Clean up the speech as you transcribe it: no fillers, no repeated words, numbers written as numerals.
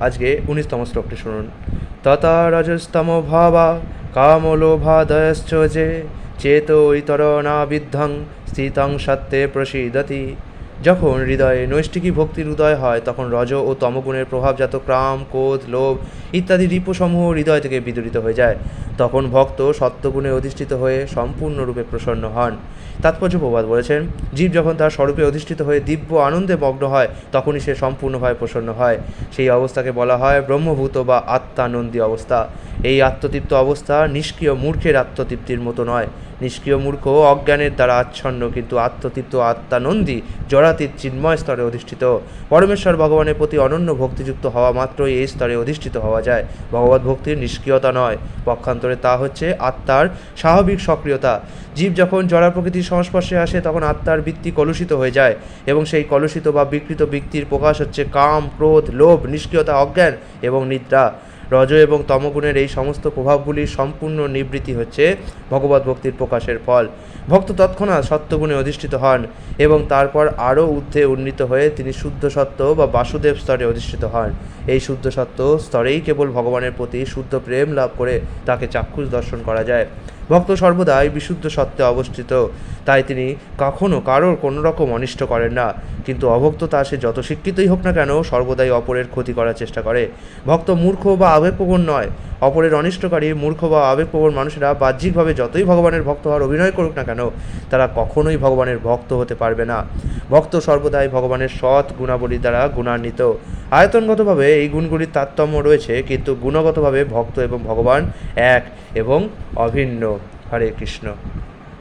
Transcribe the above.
আজকে 19তম শ্লোকটি শুনুন। তথা রজস্তম ভাবা কামলোভাদয়শ্চ যে চেতো ইতরণাবিদ্ধং স্থিতং সত্যে প্রসীদতি। যখন হৃদয়ে নৈষ্ঠিকী ভক্তির উদয় হয় তখন রজ ও তমগুণের প্রভাবজাত ক্রাম, ক্রোধ, লোভ ইত্যাদি রিপুসমূহ হৃদয় থেকে বিদূরিত হয়ে যায়। তখন ভক্ত সত্যগুণে অধিষ্ঠিত হয়ে সম্পূর্ণরূপে প্রসন্ন হন। তাৎপর্য প্রবাদ বলেছেন, জীব যখন তার স্বরূপে অধিষ্ঠিত হয়ে দিব্য আনন্দে মগ্ন হয় তখনই সে সম্পূর্ণভাবে প্রসন্ন হয়। সেই অবস্থাকে বলা হয় ব্রহ্মভূত বা আত্মানন্দী অবস্থা। এই আত্মতৃপ্ত অবস্থা নিষ্ক্রিয় মূর্খের আত্মতৃপ্তির মতো নয়। নিষ্ক্রিয় মূর্খ অজ্ঞানের দ্বারা আচ্ছন্ন, কিন্তু আত্মতৃপ্ত আত্মানন্দী জড়াতীত চিন্ময় স্তরে অধিষ্ঠিত। পরমেশ্বর ভগবানের প্রতি অনন্য ভক্তিযুক্ত হওয়া মাত্রই এই স্তরে অধিষ্ঠিত হওয়া যায়। ভগবত ভক্তির নিষ্ক্রিয়তা নয়, পক্ষান্তরে তা হচ্ছে আত্মার স্বাভাবিক সক্রিয়তা। জীব যখন জড়া প্রকৃতির সংস্পর্শে আসে তখন আত্মার বৃত্তি কলুষিত হয়ে যায়, এবং সেই কলুষিত বা বিকৃত বৃত্তির প্রকাশ হচ্ছে কাম, ক্রোধ, লোভ, নিষ্ক্রিয়তা, অজ্ঞান এবং নিদ্রা। রজ এবং তমগুণের এই সমস্ত প্রভাবগুলির সম্পূর্ণ নিবৃত্তি হচ্ছে ভগবত ভক্তির প্রকাশের ফল। ভক্ত তৎক্ষণাৎ সত্যগুণে অধিষ্ঠিত হন এবং তারপর আরও ঊর্ধ্বে উন্নীত হয়ে তিনি শুদ্ধ সত্ত্ব বা বাসুদেব স্তরে অধিষ্ঠিত হন। এই শুদ্ধ সত্ত্ব স্তরেই কেবল ভগবানের প্রতি শুদ্ধ প্রেম লাভ করে তাকে চাক্ষুষ দর্শন করা যায়। ভক্ত সর্বদাই বিশুদ্ধ সত্ত্বে অবস্থিত, তাই তিনি কখনও কারোর কোনো রকম অনিষ্ট করেন না। কিন্তু অভক্ত তা সে যত শিক্ষিতই হোক না কেন সর্বদাই অপরের ক্ষতি করার চেষ্টা করে। ভক্ত মূর্খ বা আবেগপ্রবণ নয়। অপরের অনিষ্টকারী মূর্খ বা আবেগপ্রবণ মানুষেরা বাহ্যিকভাবে যতই ভগবানের ভক্ত হওয়ার অভিনয় করুক না কেন তারা কখনোই ভগবানের ভক্ত হতে পারবে না। ভক্ত সর্বদাই ভগবানের সৎ গুণাবলী দ্বারা গুণান্বিত। আয়তনগতভাবে এই গুণগুলির তারতম্য রয়েছে, কিন্তু গুণগতভাবে ভক্ত এবং ভগবান এক এবং অভিন্ন। হরে কৃষ্ণ।